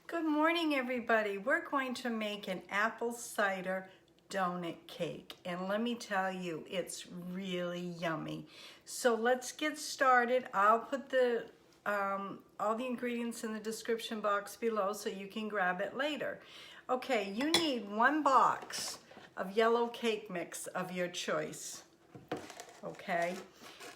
Good morning, everybody. We're going to make an apple cider donut cake, and let me tell you, it's really yummy. So let's get started. I'll put all the ingredients in the description box below so you can grab it later. Okay, you need 1 box of yellow cake mix of your choice. Okay,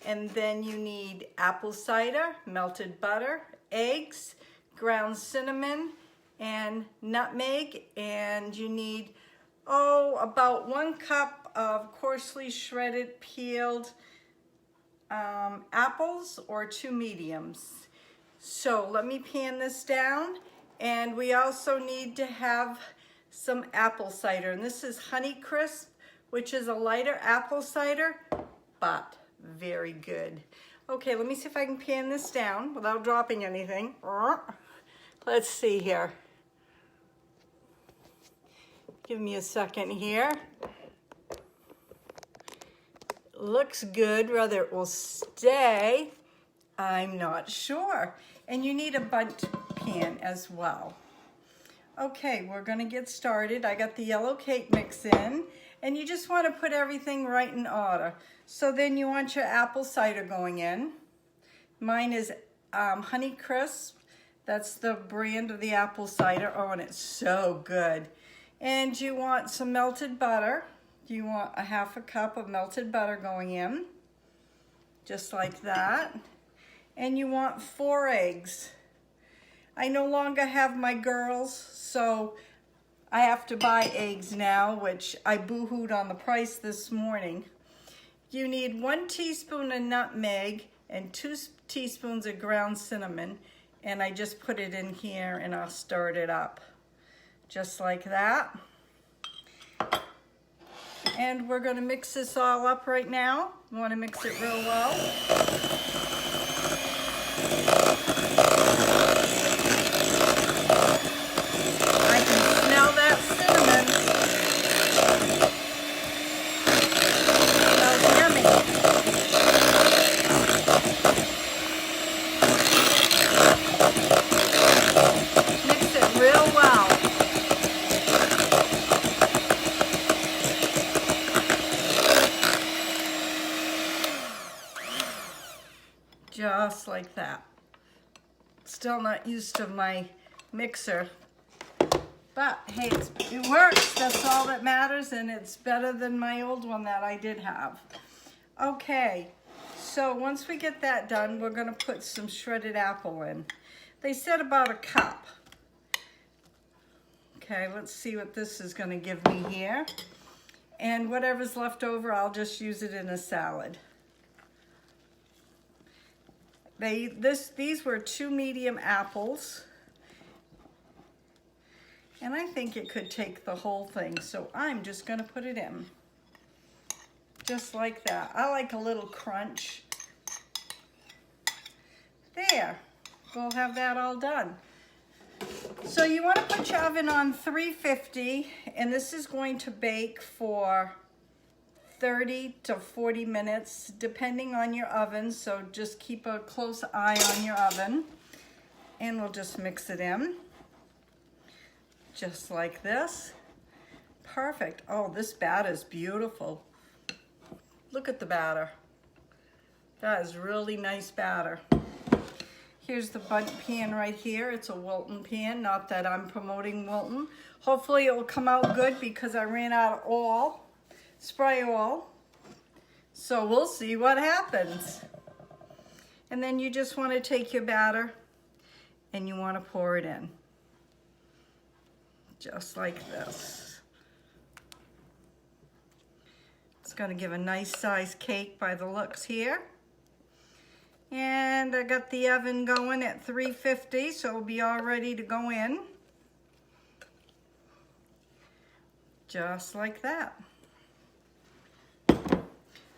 and then you need apple cider, melted butter, eggs, ground cinnamon, and nutmeg, and you need about 1 cup of coarsely shredded peeled apples or 2 mediums. So let me pan this down, and we also need to have some apple cider, and this is Honeycrisp, which is a lighter apple cider but very good. Okay, let me see if I can pan this down without dropping anything. Let's see here. Give me a second here. Looks good. Whether it will stay, I'm not sure. And you need a bundt pan as well. Okay, we're gonna get started. I got the yellow cake mix in, and you just want to put everything right in order. So then you want your apple cider going in. Mine is Honeycrisp. That's the brand of the apple cider. Oh, and it's so good. And you want some melted butter. You want a 1/2 cup of melted butter going in, just like that. And you want 4 eggs. I no longer have my girls, so I have to buy eggs now, which I boo-hooed on the price this morning. You need 1 teaspoon of nutmeg and 2 teaspoons of ground cinnamon, and I just put it in here and I'll stir it up just like that. And we're going to mix this all up right now. You want to mix it real well. I can smell that cinnamon. It smells yummy. Mix it real well. Just like that. Still not used to my mixer, but hey, it works. That's all that matters, and it's better than my old one that I did have. Okay, so once we get that done, we're gonna put some shredded apple in. They said about 1 cup. Okay, let's see what this is gonna give me here. And whatever's left over, I'll just use it in a salad. These were 2 medium apples, and I think it could take the whole thing, so I'm just gonna put it in, just like that. I like a little crunch. There, we'll have that all done. So you wanna put your oven on 350, and this is going to bake for 30 to 40 minutes, depending on your oven, so just keep a close eye on your oven. And we'll just mix it in, just like this. Perfect. Oh, this batter is beautiful. Look at the batter. That is really nice batter. Here's the bundt pan right here. It's a Wilton pan, not that I'm promoting Wilton. Hopefully it will come out good because I ran out of spray oil, so we'll see what happens. And then you just want to take your batter and you want to pour it in, just like this. It's going to give a nice size cake by the looks here. And I got the oven going at 350, so it'll be all ready to go in, just like that.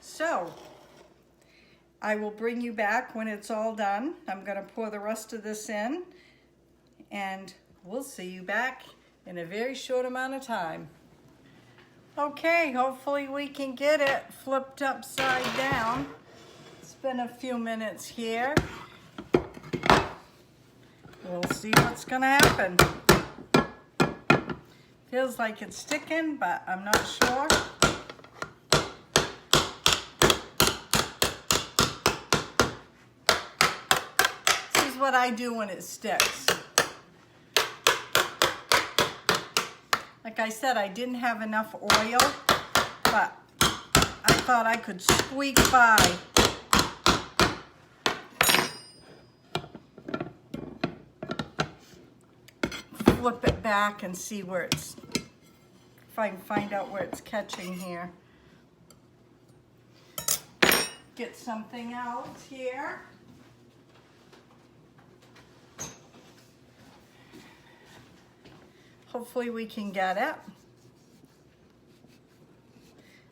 So, I will bring you back when it's all done. I'm going to pour the rest of this in, and we'll see you back in a very short amount of time. Okay, hopefully we can get it flipped upside down. It's been a few minutes here. we'll see what's gonna happen. Feels like it's sticking, but I'm not sure. This is what I do when it sticks. Like I said, I didn't have enough oil, but I thought I could squeak by. Flip it back and see where it's, if I can find out where it's catching here. Get something out here. Hopefully we can get it.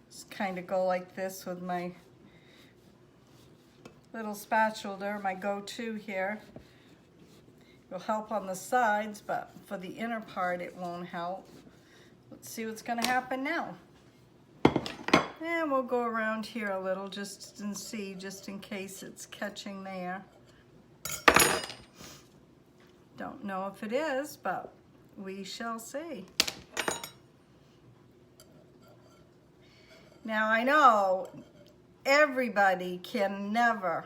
Just kind of go like this with my little spatula, my go-to here. It'll help on the sides, but for the inner part, it won't help. Let's see what's gonna happen now. And we'll go around here a little just and see, just in case it's catching there. Don't know if it is, but we shall see. Now I know everybody can never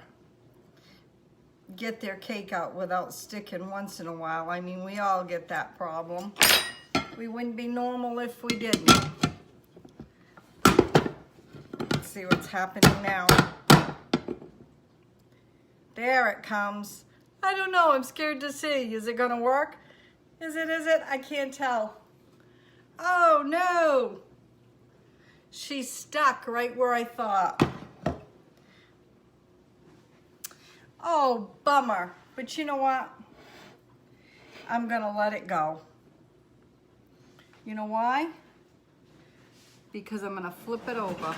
get their cake out without sticking once in a while. I mean, we all get that problem. We wouldn't be normal if we didn't. Let's see what's happening now. There it comes. I don't know, I'm scared to see. Is it gonna work? Is it? I can't tell. Oh no! She's stuck right where I thought. Oh, bummer. But you know what? I'm gonna let it go. You know why? Because I'm gonna flip it over.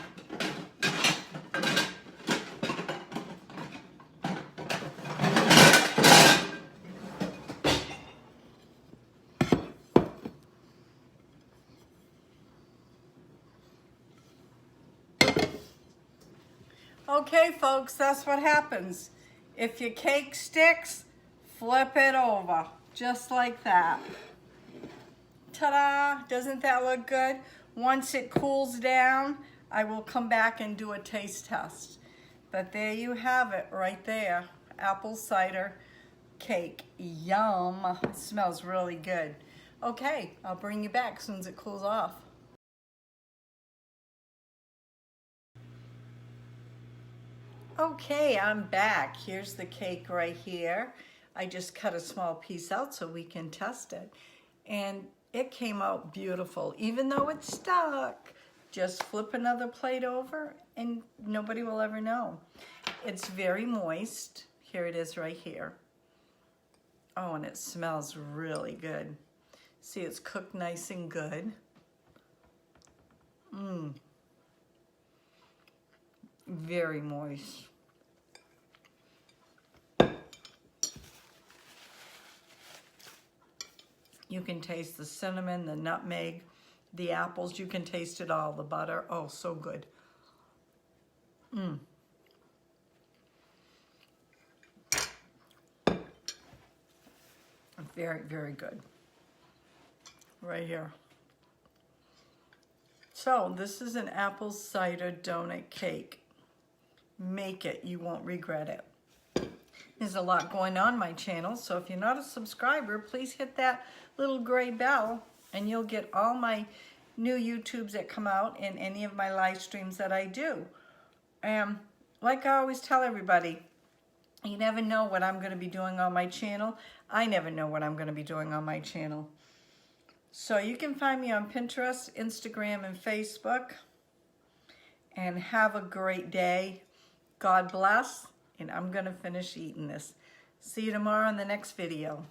Okay, folks, that's what happens. If your cake sticks, flip it over, just like that. Ta-da! Doesn't that look good? Once it cools down, I will come back and do a taste test. But there you have it, right there. Apple cider cake. Yum! It smells really good. Okay, I'll bring you back as soon as it cools off. Okay, I'm back. Here's the cake right here. I just cut a small piece out so we can test it. And it came out beautiful, even though it's stuck. Just flip another plate over and nobody will ever know. It's very moist. Here it is right here. Oh, and it smells really good. See, it's cooked nice and good. Very moist. You can taste the cinnamon, the nutmeg, the apples. You can taste it all, the butter. Oh, so good. Very, very good. Right here. So this is an apple cider donut cake. Make it, you won't regret it. There's a lot going on my channel, so if you're not a subscriber, please hit that little gray bell and you'll get all my new YouTubes that come out and any of my live streams that I do. Like I always tell everybody, you never know what I'm going to be doing on my channel. I never know what I'm going to be doing on my channel. So you can find me on Pinterest, Instagram, and Facebook. And have a great day. God bless. And I'm going to finish eating this. See you tomorrow in the next video.